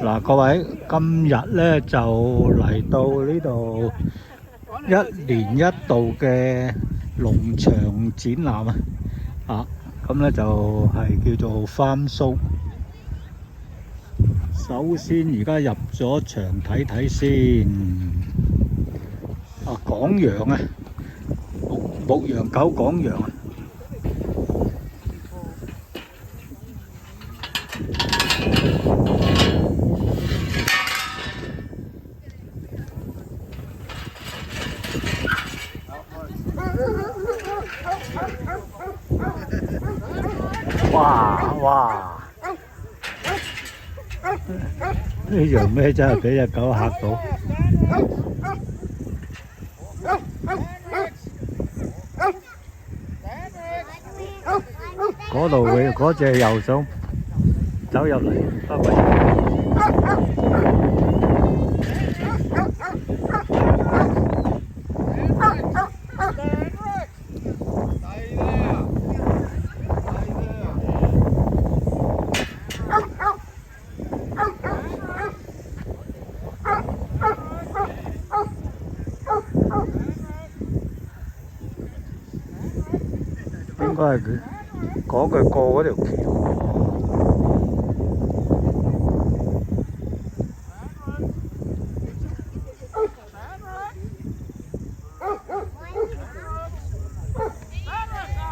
嗱，各位，今日咧就嚟到呢度一年一度嘅農場展覽啊！咁咧就係叫做 Farm Show。首先而家入咗場睇睇先。啊，港羊啊，牧羊狗港羊啊！哇！呢樣咩真係俾隻狗嚇到。嗰度會嗰隻又想走入嚟，不過應該係佢講佢過嗰條橋。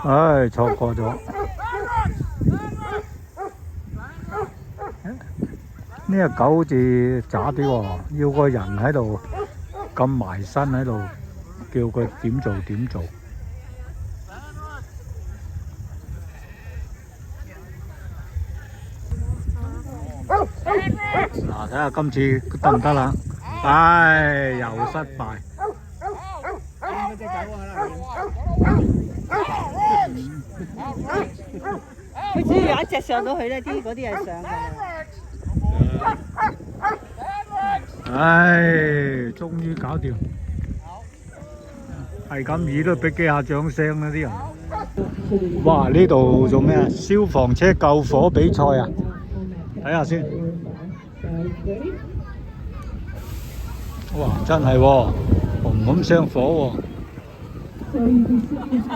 唉，錯過咗。呢隻狗好似渣啲喎，要個人喺度撳埋身喺度，叫佢點做點做。嗱，睇下今次得唔得啦？唉，又失敗。佢只要有一隻上到去咧，嗰啲係上嘅。唉，終於搞掂，係咁易都俾幾下掌聲啦啲人。哇！呢度做咩啊？消防車救火比賽啊！睇下先。哇！真係喎，轟轟聲火喎。So you can see how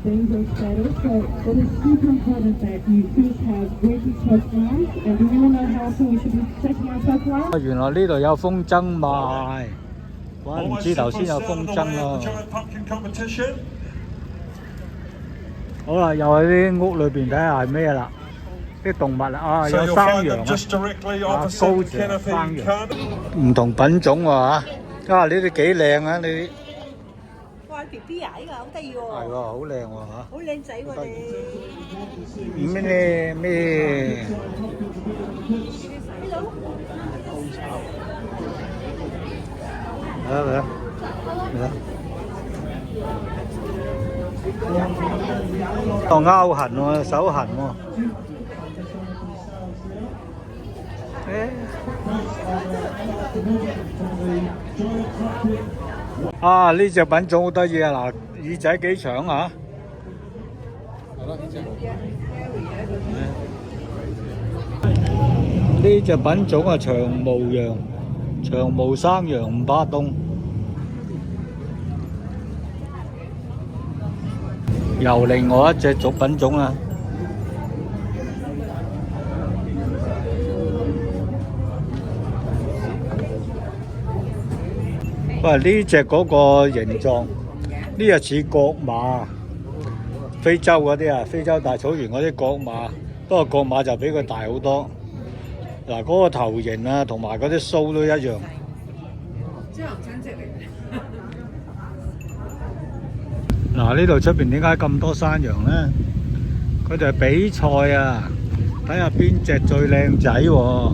things are settled. So it is super important that you please have waiting check lines. And do you want to know how soon we should be checking our check lines? 原來呢度有風箏賣，怪唔知頭先有風箏咯。好啦，又喺啲屋裏邊睇下係咩啦？啲動物啊，有山羊啊，高隻山羊，唔同品種喎啊！呢啲幾靚啊！呢啲哇 B B 啊，呢個好得意喎。係喎，好靚喎嚇！好靚仔喎你。咩？嚟啦！個勾痕喎，手痕喎。啊！呢隻品種好得意啊！嗱，耳仔幾長啊？呢隻品種啊，長毛羊、長毛山羊唔怕凍。又另外一隻品種啊！喂，呢隻嗰個形狀，呢隻似角馬，非洲嗰啲啊，非洲大草原嗰啲角馬，不過角馬就比佢大好多。嗱，嗰個頭型啊，同埋嗰啲鬚都一樣。即係親戚嚟。嗱，呢度出邊點解咁多山羊咧？佢哋係比賽啊，睇下邊隻最靚仔喎。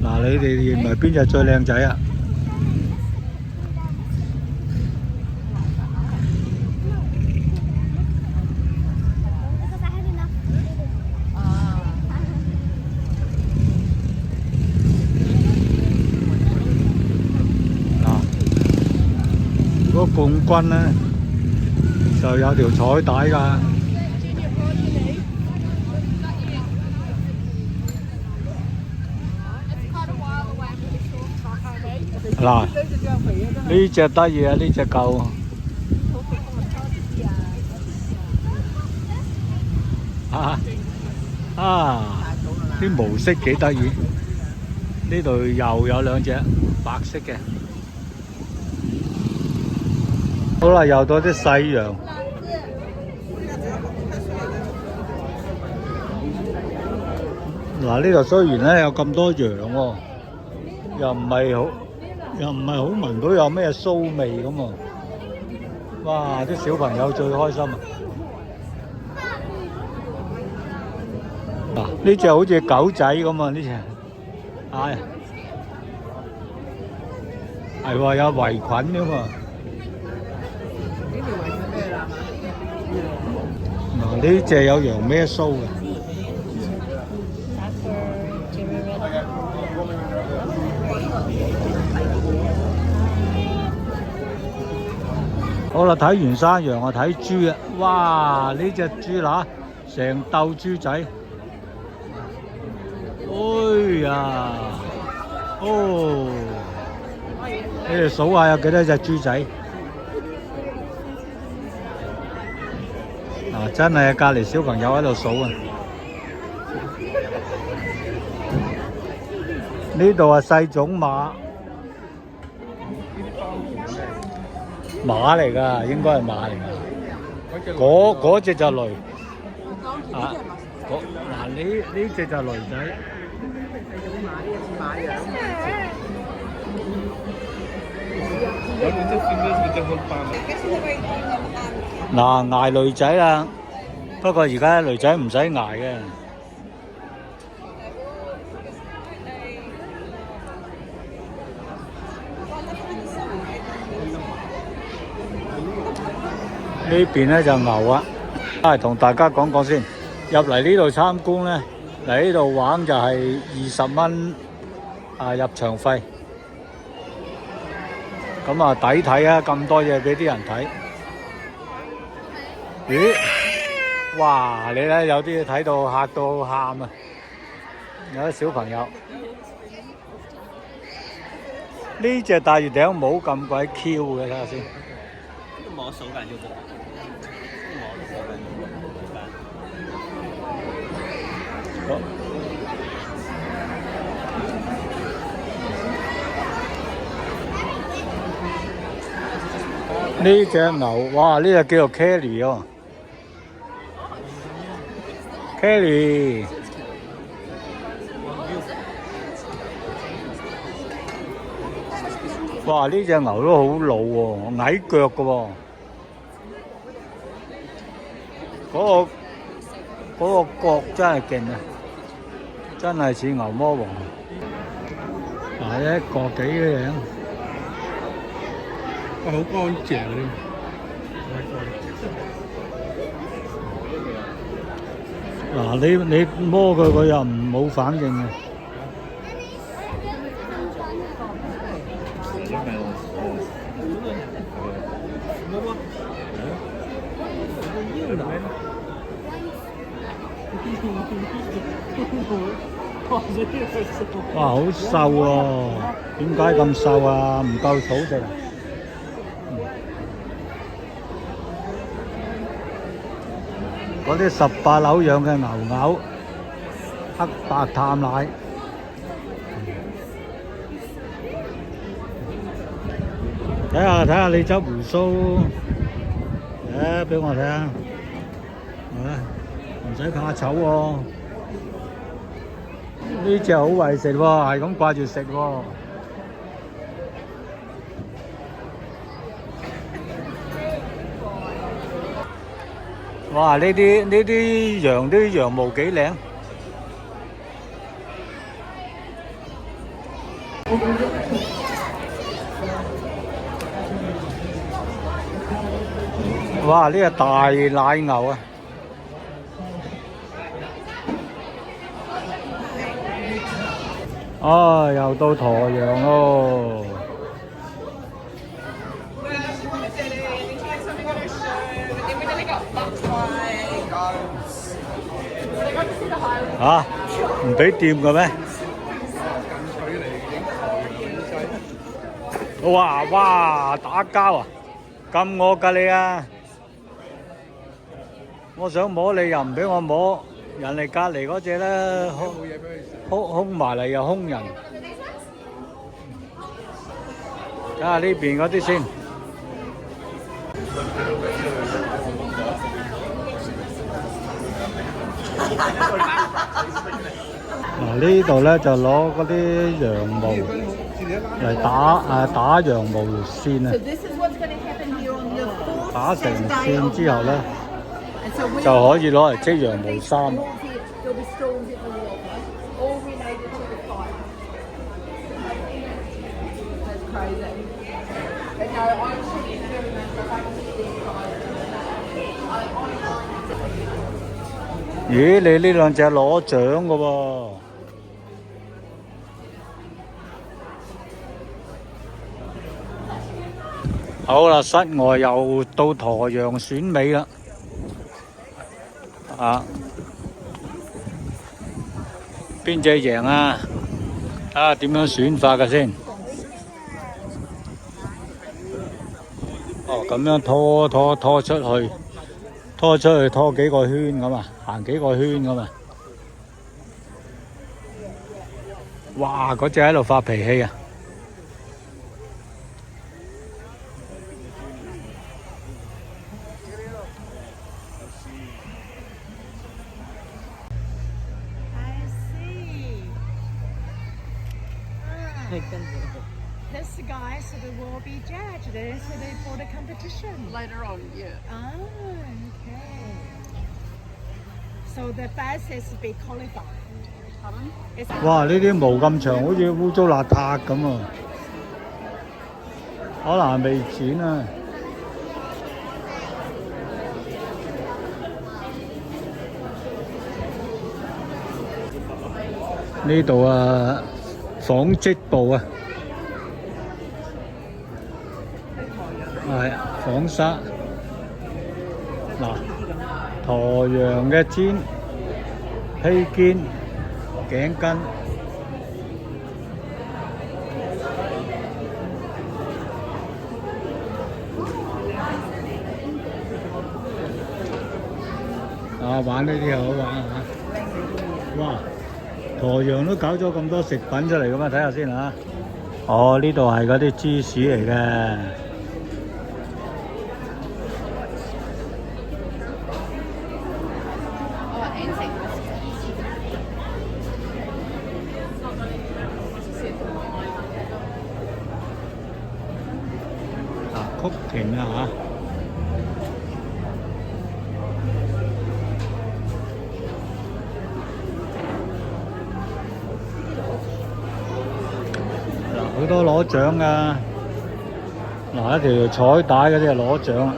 嗱，你哋認為邊隻最靚仔啊？嗱，如果冠軍咧，就有條彩帶㗎。嗱，呢只得意啊，呢只夠啲毛色幾得意。呢度又有兩隻白色嘅。好啦，又到啲細羊。嗱，呢度雖然咧有咁多羊喎，又唔係好聞到有咩騷味咁喎。哇！啲小朋友最開心啊！嗱，呢只好似狗仔咁啊！呢只係喎，有圍裙㗎嘛。嗱，呢只有羊咩鬚嘅。好啦，睇完山羊啊，睇豬啊！哇，呢只豬乸成竇豬仔，哎呀，哦，你哋數下有幾多隻豬仔？嗱，真係隔離小朋友喺度數啊！呢度係細種馬。馬嚟㗎，應該係馬嚟㗎。嗰隻就驢。嗱呢隻就驢仔。嗱，捱驢仔啦，不過而家驢仔唔使捱嘅。呢邊咧就牛啊！同大家講講先，入嚟呢度參觀咧，嚟呢度玩就係20蚊入場費。咁啊抵睇啊！咁多嘢俾啲人睇。咦？哇！你咧有啲睇到嚇到喊啊！有啲小朋友。呢隻大魚頂帽咁鬼 Q 嘅，睇下先。冇手感就不好。呢隻牛，哇！呢隻叫做 Kelly 哦 ，Kelly。哇！呢隻牛都好老喎，矮腳嘅喎。嗰個角真係勁啊！真係似牛魔王。嗱，一個幾嘅樣。好乾淨啊！嗱，你摸佢，佢又冇反應嘅。哇，好瘦喎！點解咁瘦啊？唔夠草食啊？嗰啲18樓養嘅牛牛，黑白淡奶。睇下你執鬍鬚，俾我睇下，唔使怕醜喎。呢隻好為食喎，係咁掛住食喎。哇！呢啲羊啲羊毛幾靚。哇！呢個大奶牛啊！又到駝羊咯。唔俾掂嘅咩？哇哇，打交啊！咁惡㗎你啊！我想摸你又唔俾我摸，人哋隔離嗰只咧，兇埋嚟又兇人。睇下呢邊嗰啲先。嗱呢度咧就攞嗰啲羊毛嚟打羊毛線啊！打成線之後咧，就可以攞嚟織羊毛衫。咦？你呢兩隻攞獎嘅喎？好啦，室外又到駝羊選美啦。啊，邊隻贏啊？睇下點樣選法嘅先。哦，咁樣拖出去，拖幾個圈咁啊，行幾個圈咁啊。哇！嗰隻喺度發脾氣啊！This guy sort of will be judged sort of for the competition. Later on, yeah. Oh, okay. So the first is to be qualified. Pardon? 哇！呢啲毛咁長，好似污糟邋遢咁啊！可能係未剪啊！呢度啊，紡織部啊，係紡紗。嗱，駝羊嘅氈、披肩、頸巾。啊，玩呢啲又好玩啊！哇！駝羊都搞咗咁多食品出嚟㗎嘛，睇下先嚇。哦，呢度係嗰啲芝士嚟嘅。啊，曲奇啊嚇！好多攞獎㗎，嗱一條彩帶嗰啲係攞獎啊！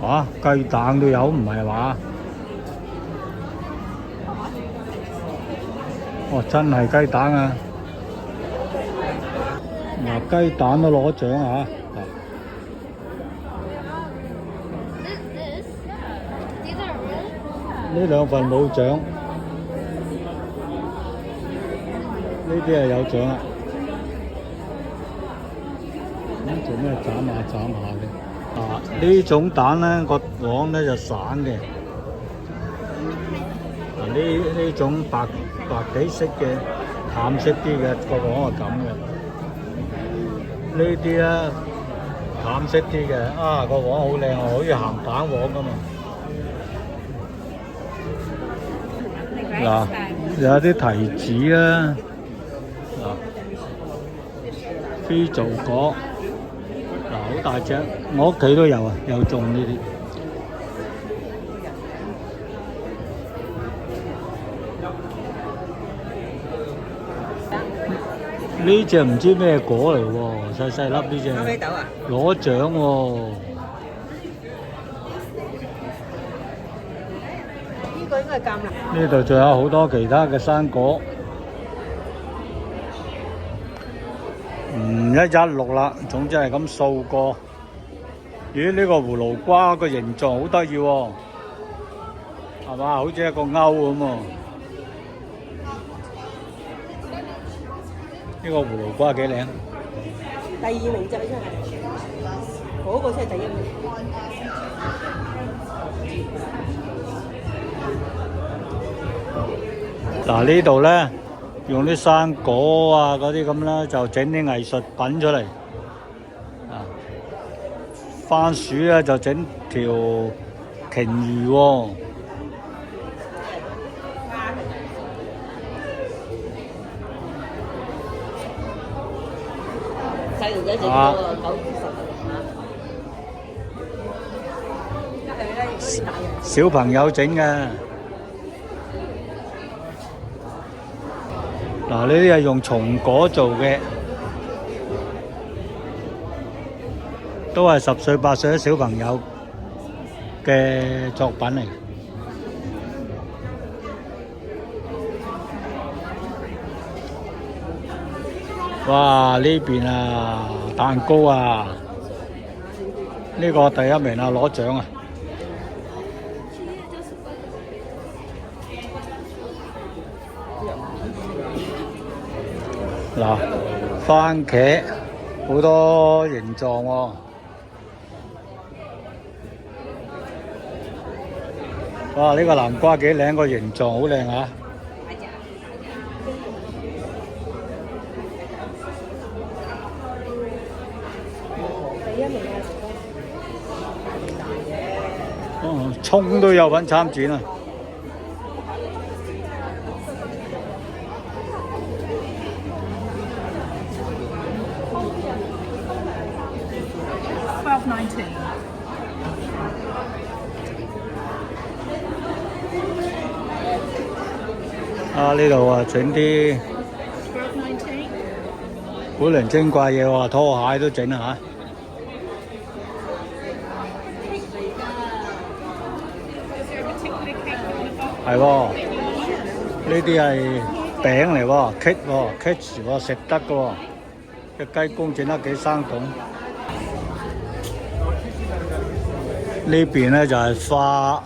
哇，雞蛋都有，唔係話？哦，真係雞蛋啊！嗱，雞蛋都攞獎啊！呢兩份冇獎，呢啲係有獎啊！咁做咩斬下嘅？啊，呢種蛋咧個黃咧就散嘅，呢種白幾色嘅淡色啲嘅個黃係咁嘅，呢啲咧淡色啲嘅，啊個黃好靚啊，好似鹹蛋黃咁啊！嗱，有啲提子啦，嗱，飛造果，嗱好大隻，我屋企都有啊，有種呢啲。呢隻唔知咩果嚟喎，細細粒呢隻。咖啡豆啊！攞獎喎！呢個應該係橄欖。呢度仲有好多其他嘅生果，唔一一錄啦。總之係咁掃過。咦？呢個葫蘆瓜個形狀好得意喎，係嘛？好似一個鈎咁喎。呢個葫蘆瓜幾靚？第二名就真係嗰個先係第一名。嗱，呢度咧用啲生果啊嗰啲咁啦，就整啲藝術品出嚟。啊，番薯咧就整條鯨魚喎。細路仔整啊嗰個9、10小朋友整嘅。嗱，呢啲係用松果做嘅，都係10歲8歲啲小朋友嘅作品嚟。哇！呢邊啊，蛋糕啊，呢個第一名啊，攞獎啊！嗱，番茄好多形狀喎。哇！呢個南瓜幾靚，個形狀好靚啊！哦，葱都有份參展啊！啊！呢度啊，整啲古靈精怪嘢喎，拖鞋都整啊嚇！係喎，呢啲係餅嚟喎，cake 喎，cake 喎，食得嘅喎，隻雞公整得幾生動。呢邊咧就係花。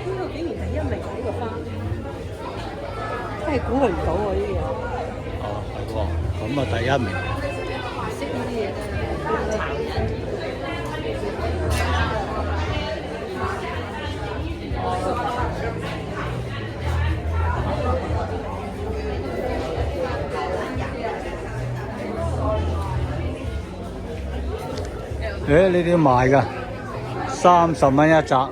呢個竟然第一名呢個花，真係估佢唔到喎呢啲嘢。哦，係喎，咁啊第一名。識呢啲嘢真係誒，呢啲賣㗎，30蚊一紮。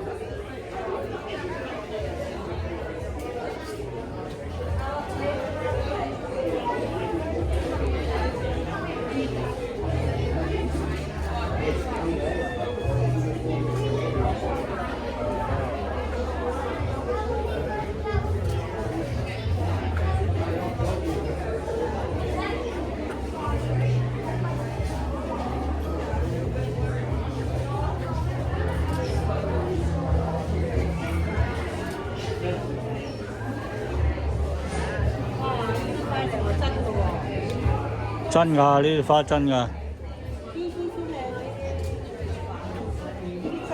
真㗎，呢啲花真㗎。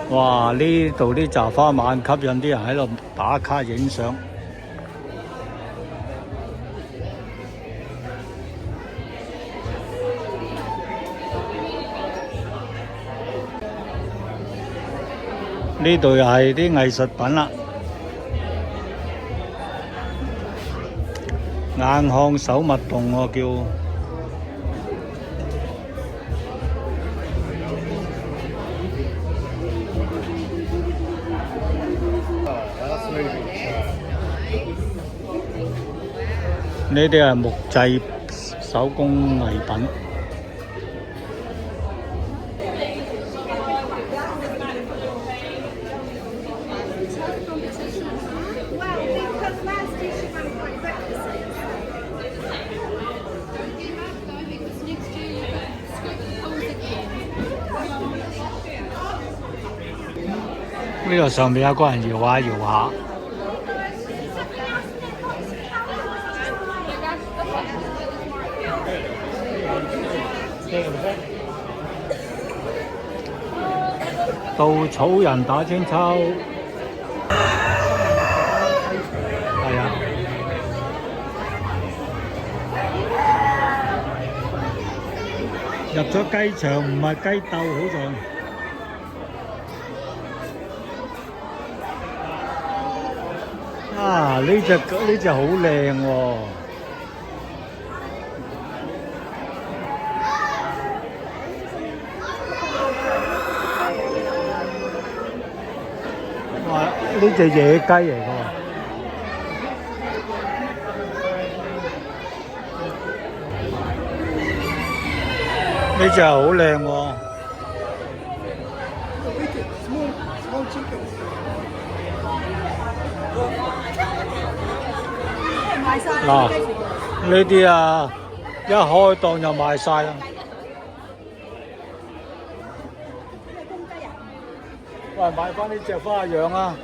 哇！呢度啲雜花晚吸引啲人喺度打卡影相。呢度又係啲藝術品啦，眼看手勿動喎叫。呢啲係木製手工藝品。呢度上面有個人搖下搖下。稻草人打千秋，係啊。入咗雞場唔係雞竇，好在。啊！呢隻好靚喎。哇！呢隻野雞嚟㗎喎。呢隻好靚喎。嗱，呢啲啊，一開檔就賣晒啦。喂，買翻呢隻翻去養啊！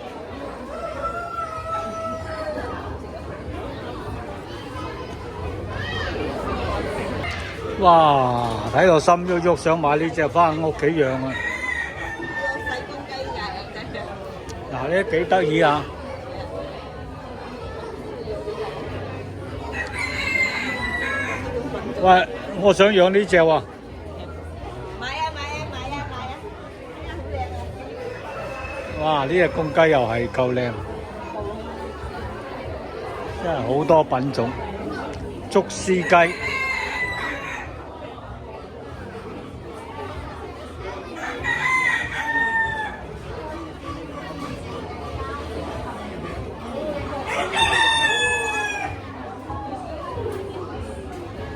哇！睇到心喐喐，想買呢隻翻屋企養啊！嗱，呢幾得意啊！喂，我想養呢隻喎。買啊！哇！呢隻公雞又係夠靚，真係好多品種。竹絲雞。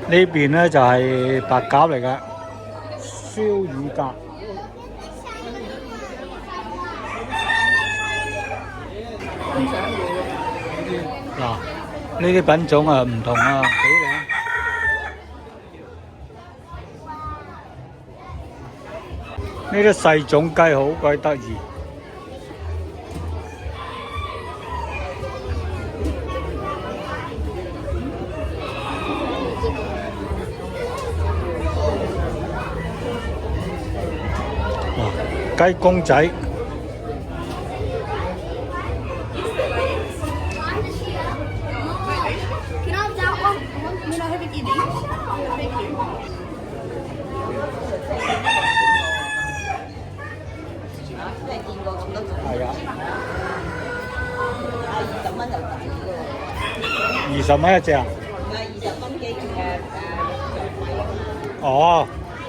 呢邊咧就係白鴿嚟嘅，燒乳鴿。嗱，呢啲品種啊唔同啊，幾靚。呢啲細種雞好鬼得意。雞公仔，係啊，20蚊一隻啊？唔係20蚊幾哦，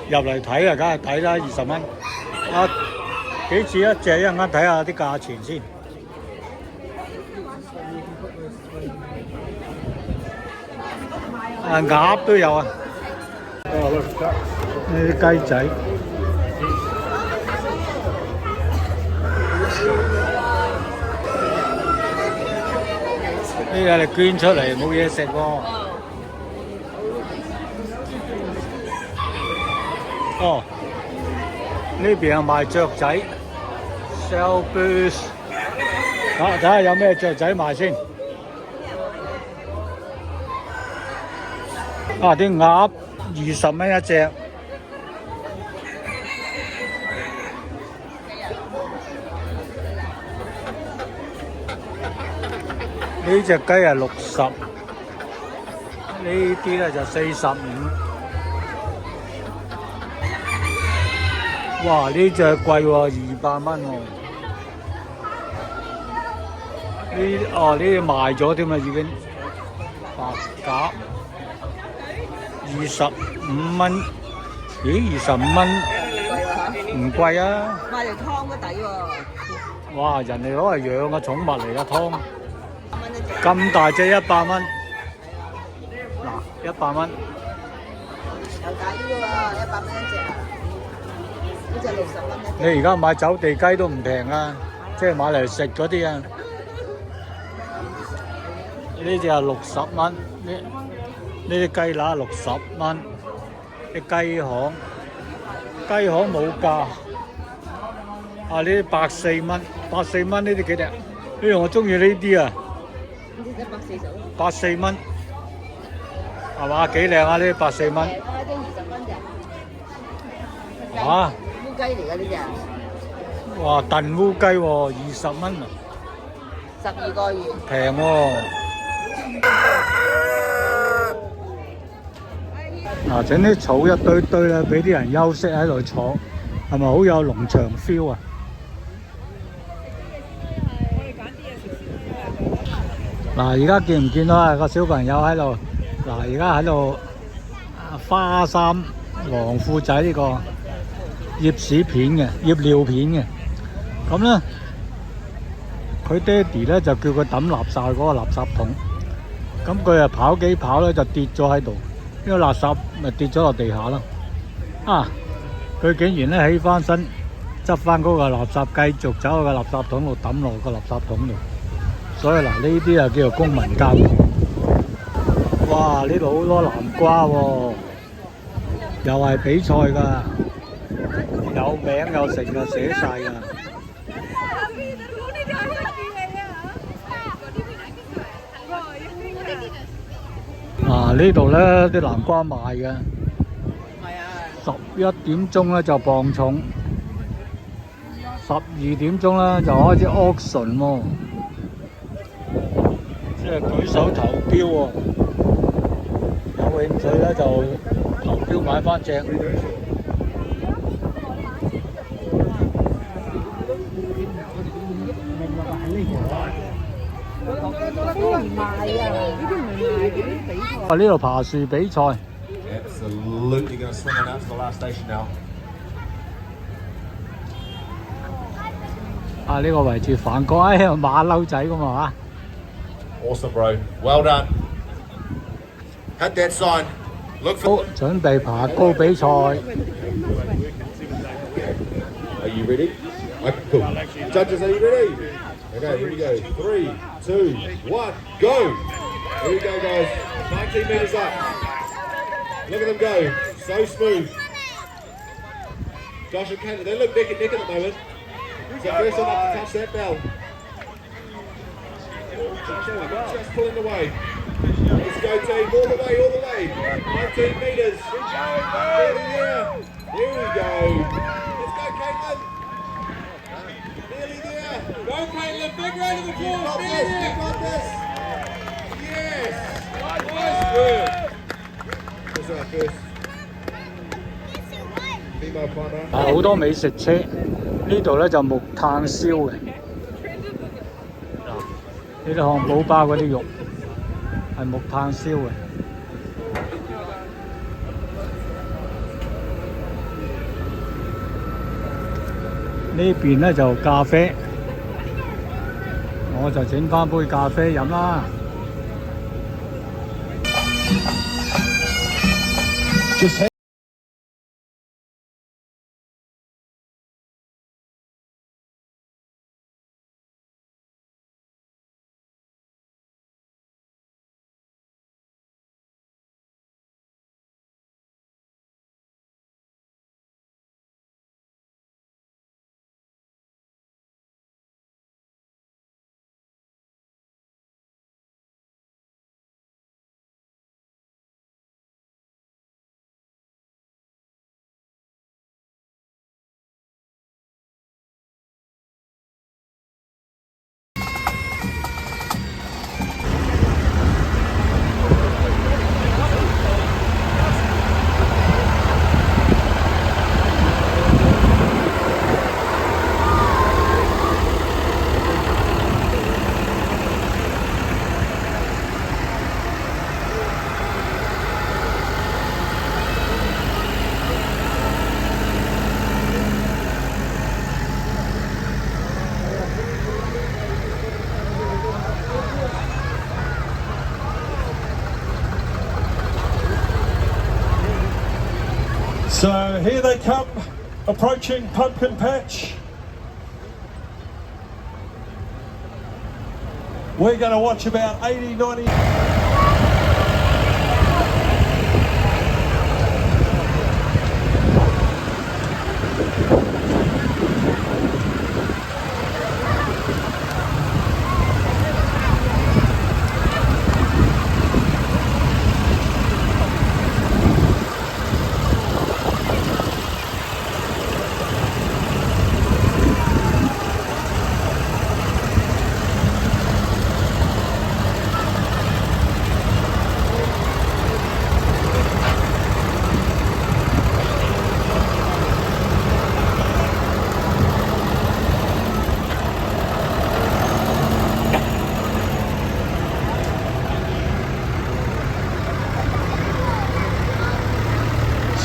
入嚟睇啊，梗係睇啦，20蚊。啊，幾錢一隻？一陣間睇下啲價錢先。啊，鴨都有啊。呢啲雞仔。呢個你捐出嚟冇嘢食喎。哦。呢邊有賣雀仔 ，sell birds。啊，睇下有咩雀仔賣先。啊，啲鴨20蚊一隻。呢隻雞係60，呢啲咧就45。哇！呢隻貴喎，200蚊喎。呢啲賣咗添啦，已經。白鴿25蚊，咦？25蚊唔貴啊！買條湯都抵喎。哇！人哋攞嚟養嘅寵物嚟嘅湯，咁大隻100蚊。嗱，100蚊。又抵喎，100蚊一隻。呢隻60蚊一隻。你而家買走地雞都唔平啊，即係買嚟食嗰啲啊。呢隻係60蚊，呢啲雞乸60蚊，啲雞項冇價。啊！呢啲140蚊，140蚊呢啲幾隻？我中意呢啲啊。呢隻140。140蚊，係嘛？幾靚啊！呢啲140蚊。平啊，都20蚊咋。嚇！烏雞嚟㗎呢只，哇，燉烏雞喎，20蚊啊， 12個月。平喎。嗱，整啲草一堆堆咧，俾啲人休息喺度坐，係咪好有農場 feel 啊？嗱，而家見唔見到啊？個小朋友喺度，嗱，而家喺度花衫黃褲仔呢個醃屎片嘅，醃尿片嘅。咁咧，佢爹哋咧就叫佢抌垃圾去嗰個垃圾桶。咁佢啊跑幾跑咧就跌咗喺度，呢個垃圾咪跌咗落地下啦。啊！佢竟然咧起翻身，執翻嗰個垃圾，繼續走去個垃圾桶度抌落個垃圾桶度。所以嗱，呢啲啊叫做公民教育。哇！呢度好多南瓜喎，又係比賽㗎，有名有成㗎，寫晒㗎。啊！呢度咧啲南瓜賣嘅，11點鐘咧就磅重，12點鐘咧就開始 auction 喎。即係舉手投標喎，有興趣咧就投標買翻隻。啊！呢度爬樹比賽。Absolutely going to swing on out to the last station now. 啊！呢個圍住反角，哎呀馬騮仔咁啊！ Awesome, bro. Well done. Hit that sign. Look 好 for. 準備爬高比賽。 Are you ready? Okay, cool. Judges, are you ready? Okay, here we go. 3, 2, 1, go. Here we go, guys. 19 metres up. Look at them go. So smooth. Josh and Caitlin, they look neck and neck at the moment. So first one up to touch that bell. Just pulling away. Let's go, team. All the way, all the way. 19 metres. There. Here we go. Let's go, Caitlin. Nearly there. Go, Caitlin. Big round of applause. You got this. Yes. Nice work. What's that first? Female partner. 啊！好多美食車，呢度咧就木炭燒嘅。嗱，呢啲漢堡包嗰啲肉係木炭燒嘅。呢邊咧就咖啡，我就整翻杯咖啡飲啦。So here they come, approaching Pumpkin Patch. We're going to watch about 80, 90...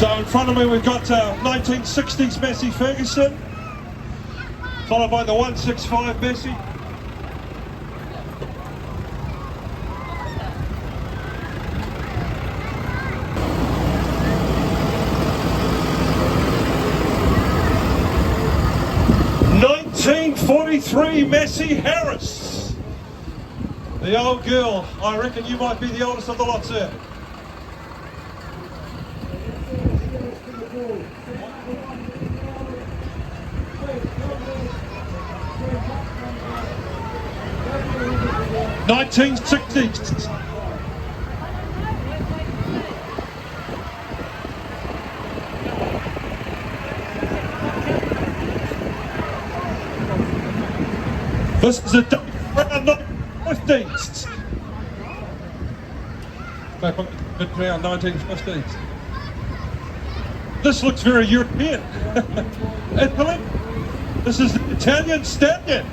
So in front of me we've got 1960s Massey Ferguson, followed by the 165 Massey. '43 Massey Harris. The old girl. I reckon you might be the oldest of the lot, sir. '1960s. This is a round 1950s. Back on the round 1950s. This looks very European. Italy. This is the Italian Stallion.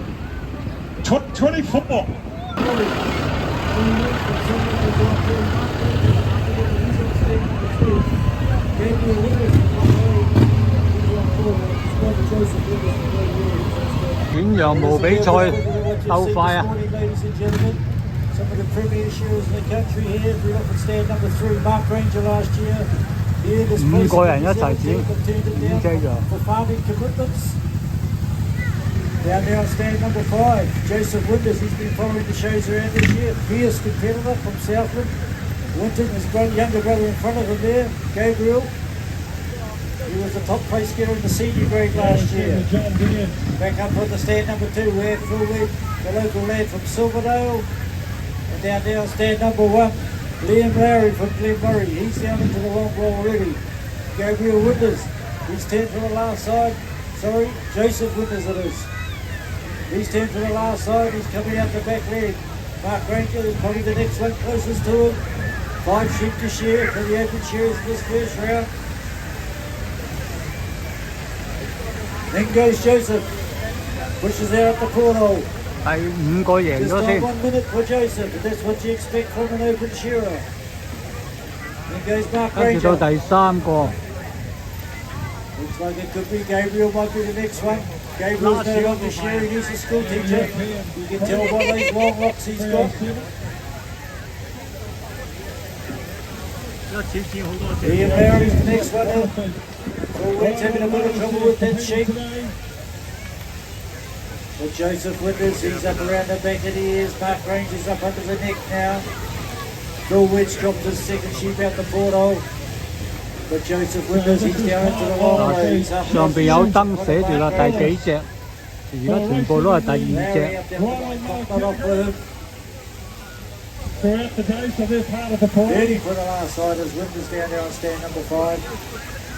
2024.遠洋無比賽鬥快啊！ Some of the premier shows in the country here. We look at stand number 3, Mark Ranger last year. Here, this 5個人一齊剪5隻羊。 for farming commitments. Down there on stand number 5, Joseph Winters. He's been following the shows around this year. Fierce competitor from Southland. Winton, his younger brother in front of him there, Gabriel. He was the top place getter in the senior grade last year. Back up on the stand number 2, we have Phil Webb, the local lad from Silverdale. And down there on stand number 1, Liam Lowry from Glenmurray. He's down into the long ball already. Gabriel Winters, he's 10 for the last side. Sorry, Joseph Winters it is. He's 10 for the last side, he's coming out the back leg. Mark Ranger is probably the next one closest to him. 5 sheep to share for the open shares in this first round. Then goes Joseph, pushes out the porthole. 第5個贏 Just 咗 on 先。 1 minute for Joseph, but that's what you expect from an open shearer. Then goes Mark 跟住 Ranger. 到第3個。 Looks like it could be Gabriel, might be the next one. Gabriel's no longer shearing, he's a school teacher. You can tell by these long locks he's got. Ian Lowry's the next one in. Forwards having a bit of trouble with that sheep. But Joseph Winters, he's up around the back of the ears. Mark Ranger's up under the neck now. Phil Wedge dropped his second sheep out the porthole. But Joseph Winters, he's down into the long way. He's up 上邊有燈寫住啦，第幾隻？而家全部都係第2隻。 Not off with him. Throughout the day, so they're part of the pool. Heading for the last side as Winters down there on stand number 5.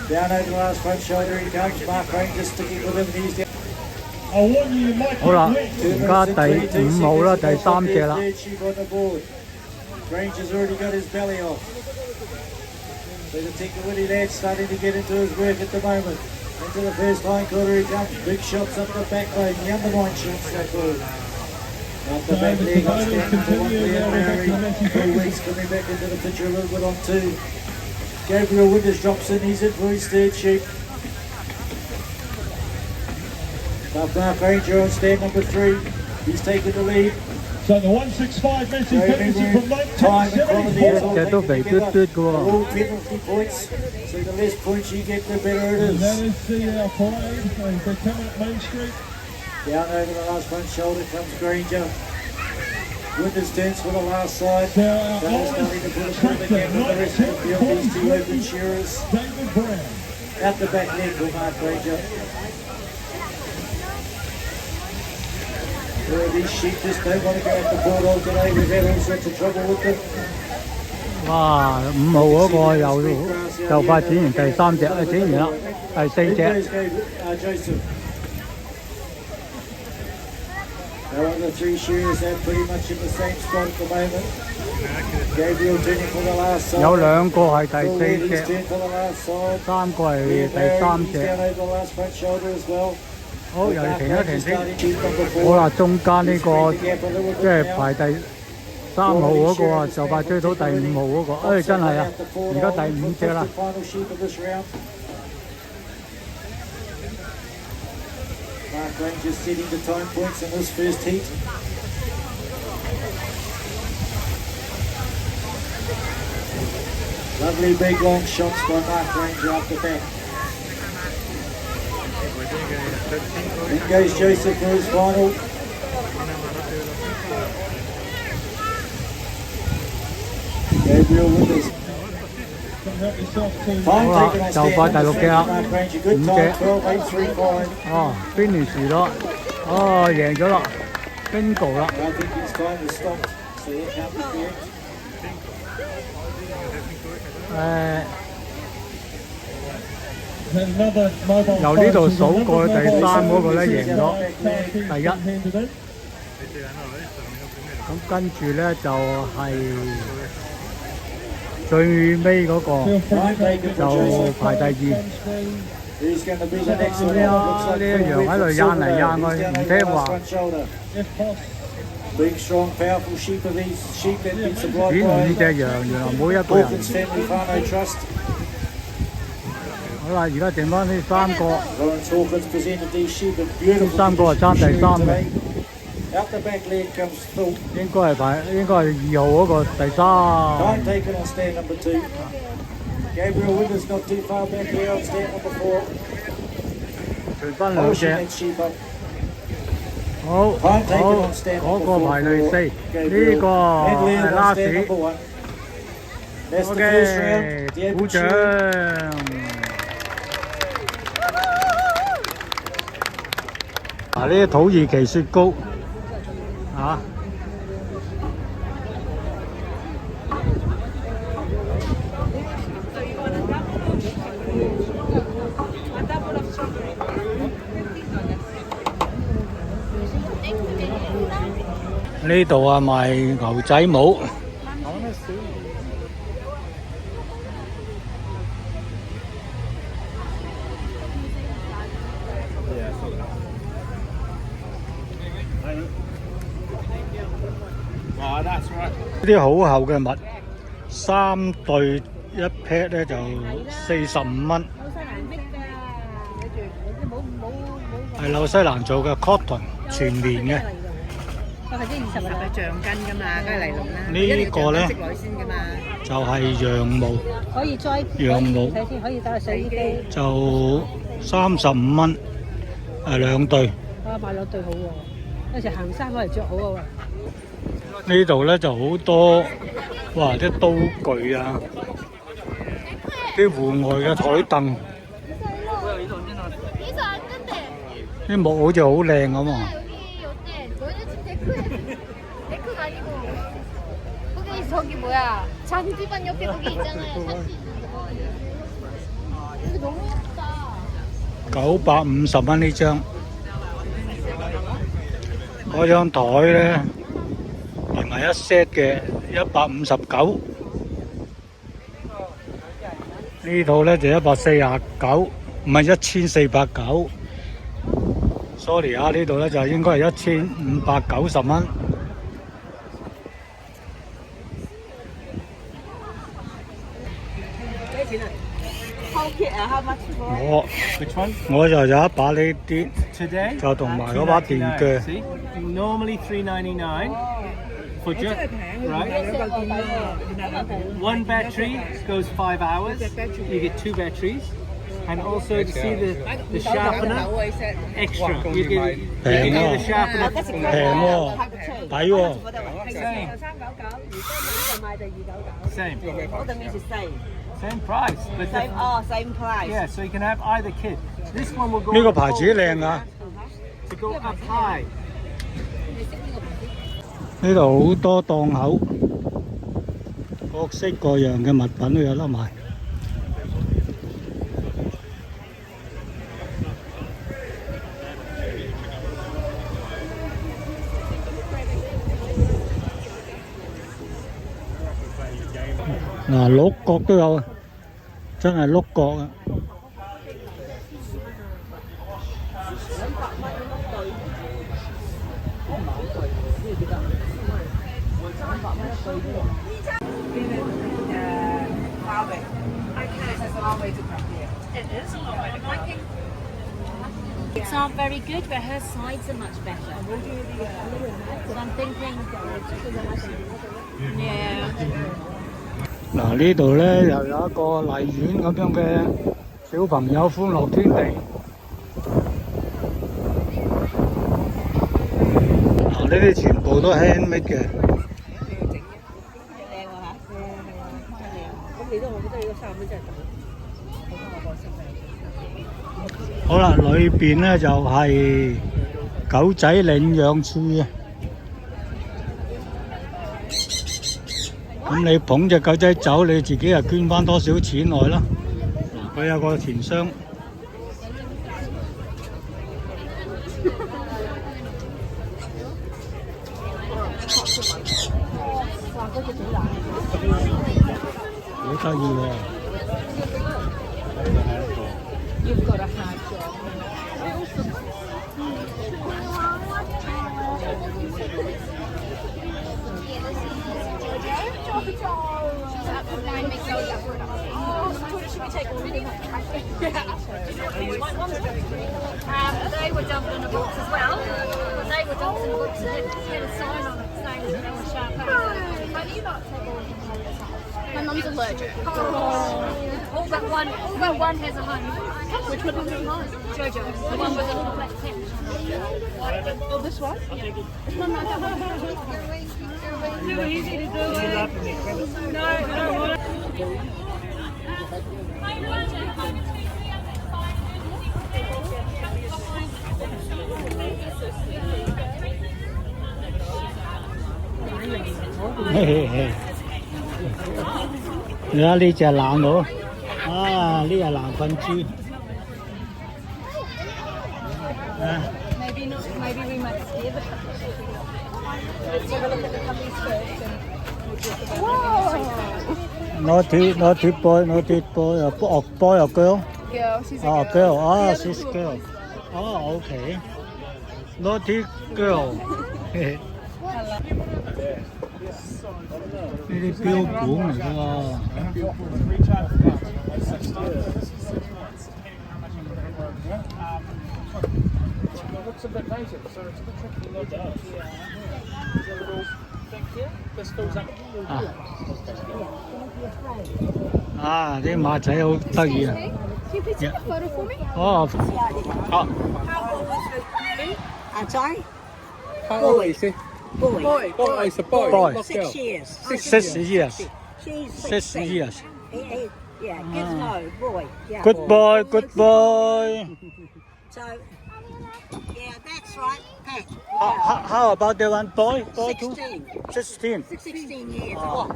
Down over the last front shoulder he comes. Mark Ranger sticking with him and he's down. 好啦，而家第5號啦，第3隻啦。 Ranger's already got his belly off. So the Tinkerwoody lad's starting to get into his work at the moment. Into the first line quarter he comes. Big shots up the back leg. The underline shots that good. Up the back leg on stand number 1, Liam Lowry. 3 weeks coming back into the picture a little bit on 2. Gabriel Winters drops in. He's in for his third sheep. Mark Ranger on stand number 3. He's taken the lead. So the 165 Massey Ferguson from Time and quality is 1974. all 隻都肥嘟嘟嘅喎。 all penalty points. So the less points you get, the better it And that is. is the parade. They come up Main Street. Down over the last front shoulder comes Granger. Winters turns for the last side. So They're our starting to put a oldest bit of the tractor, gap on the rest of the field. These 2 open shearers. David Brown. Out the back leg for Mark Ranger. These sheep just don't want to go out the porthole today. We've had all sorts of trouble with them. 哇！5號嗰個就快剪完第3隻啦，剪完啦，第4隻。 Joseph. Now on the 3 shearers, they're pretty much in the same spot at the moment. Gabriel turning for the last side. 有2個係第 Phil 4 Webb, he's 隻， turned for the last side. 3個係 Liam 第 Lowry, 3 he's 隻。 down over the last front shoulder as well. 好，又要停一停先。 Sheep number 4. 好啦，中間呢個即係排第3號嗰個啊，就快追到第5號嗰個，真係啊！而家第5隻啦。 Mark Ranger setting the time points in this first heat. Lovely big long shots by Mark Ranger up the back. In goes Joseph for his final. Gabriel Winters. 好啦，就快第6隻啦，5隻。哦 ，finish 咗，哦，贏咗啦 ，bingo 啦。由呢度數過去第3嗰個咧贏咗第1。咁跟住咧就係、最尾嗰個就排第2。呢一樣喺度掗嚟掗去，唔聽話。點5隻羊，原來冇一個人。好啦，而家剩翻呢3個，呢3個係爭第3嘅。應該係2號嗰個第3。Gabriel Winters not too far back here on stand number 4. 隨翻2隻。好，嗰個排第4，呢個係last。OK， 鼓掌。嗱，呢啲土耳其雪糕。呢度啊賣牛仔帽。呢啲好厚嘅襪，3對一 pair 咧就45蚊。係紐西蘭做嘅 cotton 全棉嘅。係啲20係橡筋㗎嘛，梗係尼龍啦。呢個咧就係羊毛。可以再羊毛睇先，可以打去洗衣機。就35蚊，2對。買2對好喎，有時行山攞嚟着好喎。呢度咧就好多，哇！啲刀具啊，啲戶外嘅台凳，啲木好似好靚咁啊！ 저기 뭐야 잔디밭 옆에 거기 있잖아요 사진 근데 너무 예쁘다 950蚊呢張，嗰張台咧連埋一 set 嘅159，呢度咧就149，唔係1409。sorry 啊，呢度咧就應該係1590蚊。 我就有一把呢啲，就同埋嗰把電鋸。Normally $3.99 for just right. One battery goes 5 hours. You get 2 batteries, and also to see the sharpener extra. You get the sharpener. 平喎，抵喎。 Same. What the means is same. Same price. But Same, same price. yeah, so you can have either kit. This one will go. 呢個牌子靚啊！ To go up high. 呢度好多檔口，各式各樣嘅物品都有得賣。嗱，鹿角都有，真係鹿角啊！ It's not very good, but her sides are much better. So I'm thinking, yeah. 嗱呢度咧又有一個荔園咁樣嘅小朋友歡樂天地。嗱呢啲全部都 handmade 嘅。好啦，裏邊咧就係狗仔領養處嘅。咁你捧隻狗仔走，你自己又捐翻多少錢落去啦？嗱，佢有個田箱。好得意喎！They were dumped in a box as well. They were dumped in a box and had a sign on it saying that they were sharp. Have you not taken? My mum's allergic. All but one has a home. Which one has a home? Jojo, the one with the little black patch. Oh, this one? Too easy to do it. No.你睇呢隻懶佬，啊呢隻藍瞓豬，啊 Maybe not. Maybe we might scare the puppy. Let's have a look at the puppies first. naughty boy, boy or girl? Girl, she's a Oh, girl. girl. Oh, Yeah, she's little girl. Oh, okay. Naughty girl. 呢啲標本嚟㗎喎。Looks a bit native, so it's a bit tricky to load out. There's a little thing here. This fills up. 啊！啲馬仔好得意啊！ Can you please take a photo for me? 哦，好。 I'm sorry? Boy. Boy. Boy. It's a boy. Boy. Not girl. 6 years. 6 years. She's 6 years. Yeah, Gizmo, boy. Yeah. Good boy, good boy. So, yeah, that's right. Pat. How about that one? Boy too? 16. 16. 16 years Oh, old.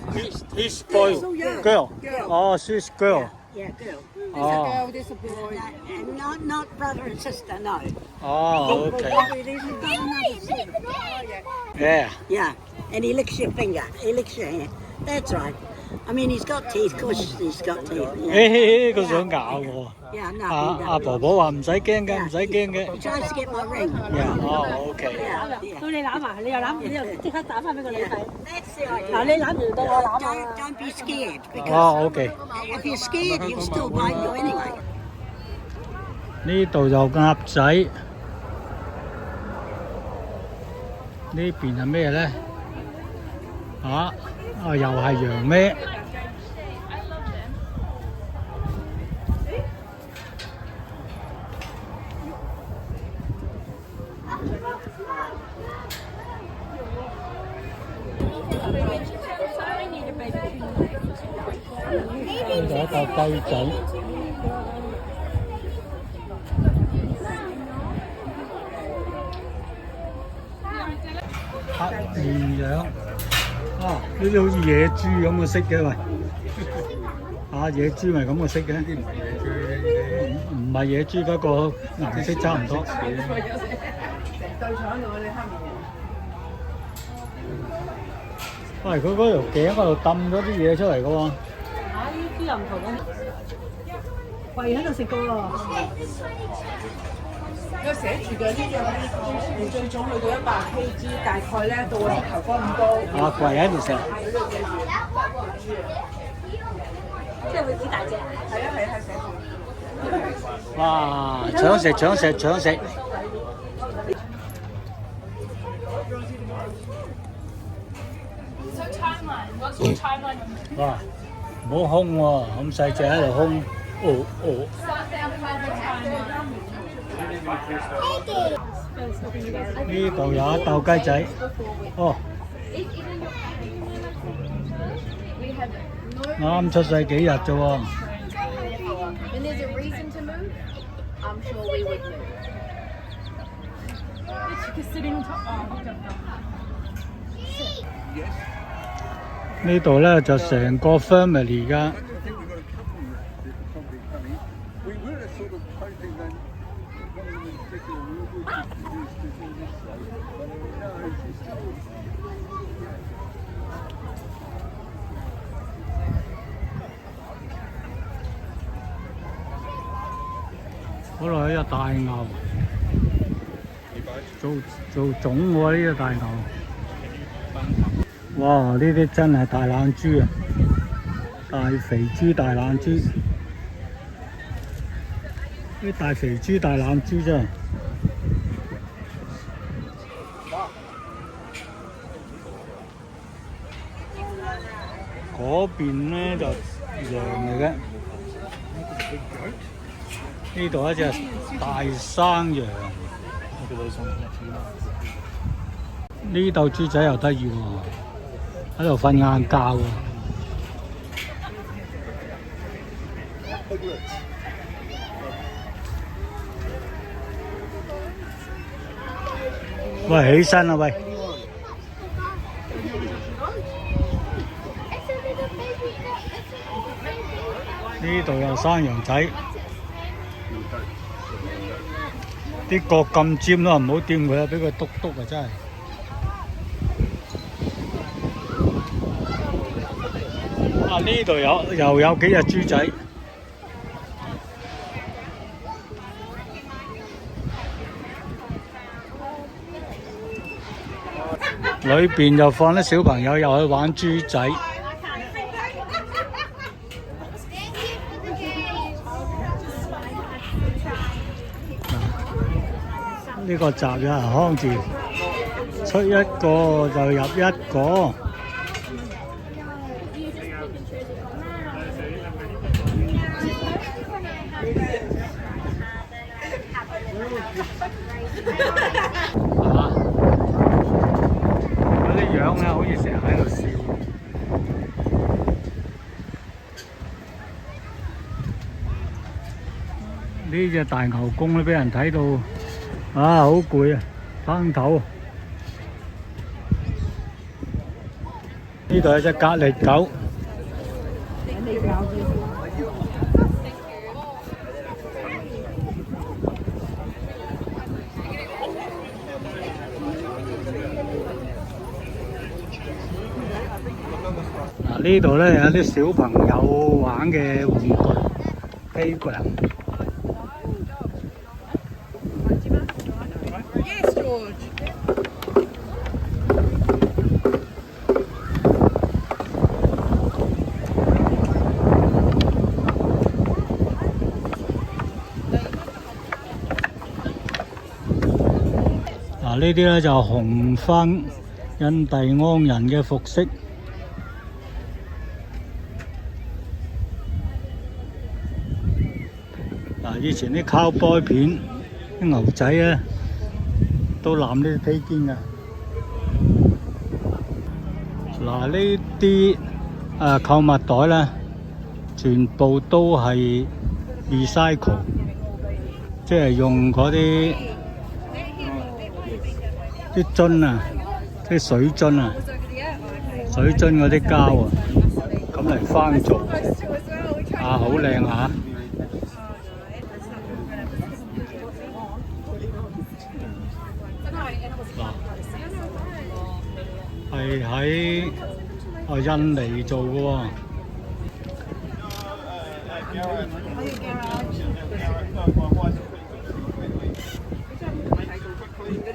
he's boy. Girl. Oh, she's girl. Yeah, girl. Oh, There's a boy. And not brother and sister, no. oh, okay. Yeah. Yeah, and he licks your finger. He licks your hand. That's right. I mean, he's got teeth. Of course, he's got teeth. Yeah, 佢想咬我。 yeah no. 阿婆婆話唔使驚嘅，唔使驚 He 嘅。 tries to get my ring. Yeah. Oh, okay. Yeah, yeah. 到你攬埋，你又攬，你又即刻打翻俾個女仔。 That's the idea. 嗱，你攬完到我攬啊！ Don't be scared because Oh, okay. if you're scared, he'll still bite you anyway. 呢度就鴨仔，呢邊係咩咧？又係羊咩？呢度一嚿雞仔。 黑面羊啊！呢啲好似野豬咁嘅色嘅喂，野豬咪咁嘅色嘅？唔係野豬，不過顏色差唔多。喂，佢嗰條頸嗰度揼咗啲嘢出嚟嘅喎。呢啲又唔同嘅，跪喺度食過喎。佢寫住嘅呢樣最總去到100kg，大概咧到我膝頭哥咁高。啊，貴喺度食。即係會幾大隻？係寫住。哇！搶食搶食搶食！ 哇！唔好空喎，咁細隻喺度空，哦。呢度有一鬥雞仔，哦，啱出世幾日啫喎。 When there's a reason to move, I'm sure we would move. 呢度咧就成個 family 㗎。嗰度有隻大牛，做種喎呢隻大牛。 哇！呢啲真係大懶豬啊，大肥豬、大懶豬，啲大肥豬、大懶豬真係。嗰邊咧就羊嚟嘅，呢度一隻大山羊。呢竇豬仔又得意喎，喺度瞓晏覺喎。喂，起身啦喂！呢度有山羊仔，啲角咁尖啦，唔好掂佢啊，俾佢篤篤啊，真係。 啊！呢度又有幾隻豬仔，裏邊又放啲小朋友又去玩豬仔。呢個閘有人看住，出一個就入一個。 係嘛？嗰啲樣咧，好似成日喺度笑。呢隻大牛公都俾人睇到，啊，好攰啊，攤頭。呢度有隻格力狗。 嗱，呢度咧有啲小朋友玩嘅玩具 playground。Yes, George. 嗱，呢啲咧就紅番印第安人嘅服飾。 嗱，以前啲 cowboy 片，啲牛仔咧都攬呢啲披肩㗎。嗱，呢啲購物袋咧，全部都係 recycle， 即係用嗰啲樽啊，啲水樽啊，水樽嗰啲膠啊，咁嚟翻做，啊，好靚啊！ 係喺印尼做嘅喎。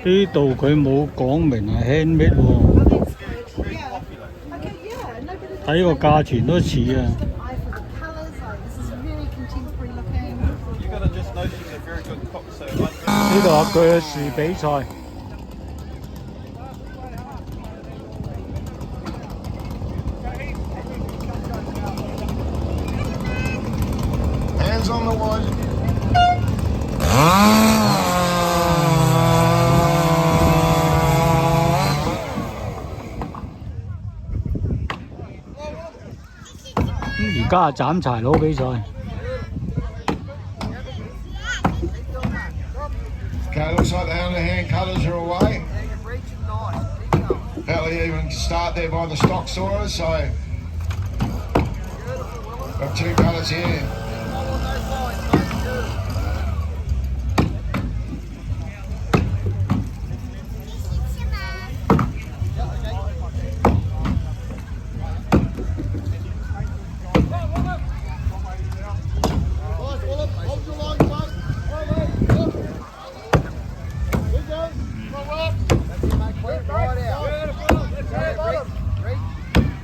呢度佢冇講明係 handmade 喎，睇個價錢都似啊！呢度有鋸樹比賽。Hands on the wood. 而家係斬柴佬比賽。Okay, looks like the hand cutters are away. Apparently even start there by the stock sawers, so got two cutters here.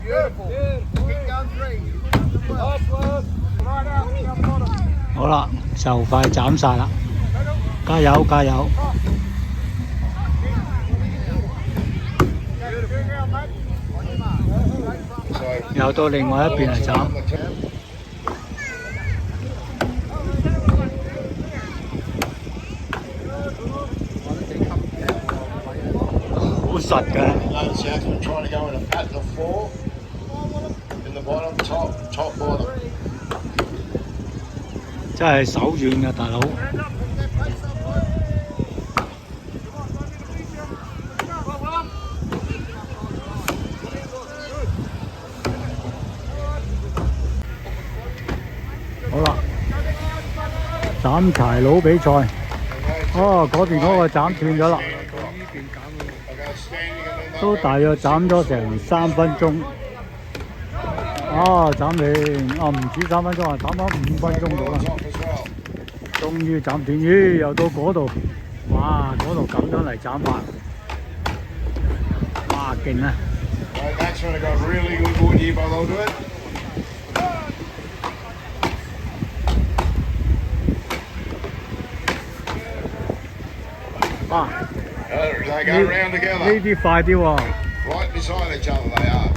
Beautiful. 好啦，就快斬晒啦！加油加油！又到另外一邊嚟斬，好實㗎。真係手軟㗎，大佬。好啦，斬柴佬比賽。哦，嗰邊嗰個斬斷咗啦，都大約斬咗成3分鐘。哦，斬完，哦唔止3分鐘啊，斬咗5分鐘到啦。終於斬斷，咦，又到嗰度，哇，嗰度咁樣嚟斬法，哇，勁啊！哇！呢啲快啲喎。Right beside each other they are.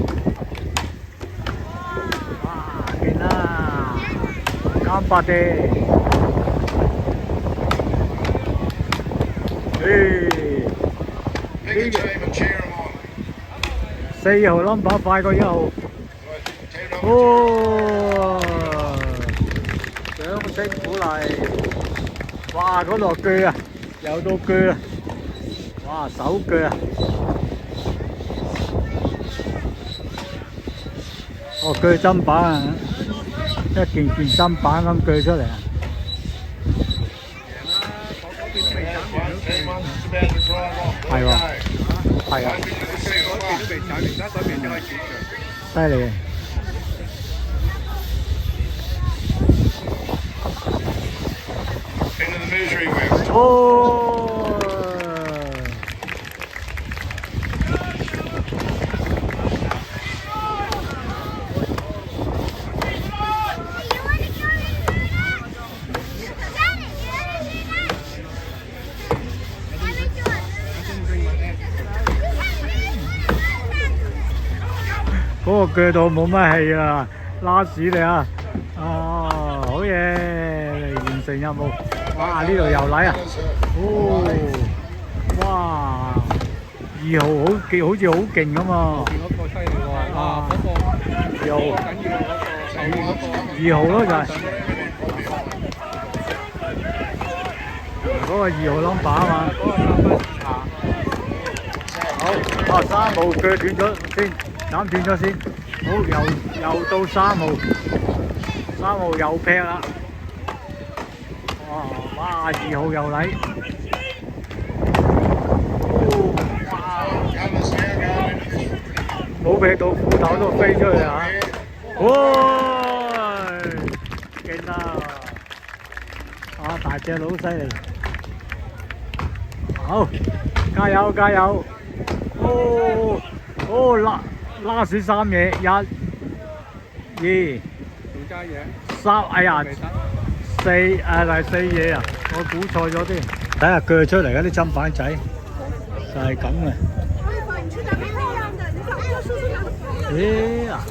哇！勁啦，啱白啲。Pick a team and cheer them on. 4號 number 快過1號。哦！掌聲鼓勵。哇！嗰度鋸啊，又到鋸啊！哇！手鋸啊！哦，鋸砧板啊，一件件砧板咁鋸出嚟啊！係喎，係啊，犀利！哦！嗰個鋸到冇乜氣啊，拉屎你啊！哦，好嘢，完成任務。哇！呢度又嚟啊！哦，哇！2號好似好勁咁啊！嗰個犀利喎！啊，嗰個2號緊要嗰個2號咯就係嗰個2號 number 啊嘛。好，啊3號鋸斷咗先。斬斷咗先，好又到3號，3號又劈啦，哇2號又嚟，冇劈到褲頭都飛出去啊！哇，勁啊！啊大隻佬犀利，好，加油加油！拉少3嘢，1、2、3，哎呀，4嚟4嘢啊！我估錯咗添。睇下鋸出嚟嗰啲砧板仔，就係咁嘅。咦啊！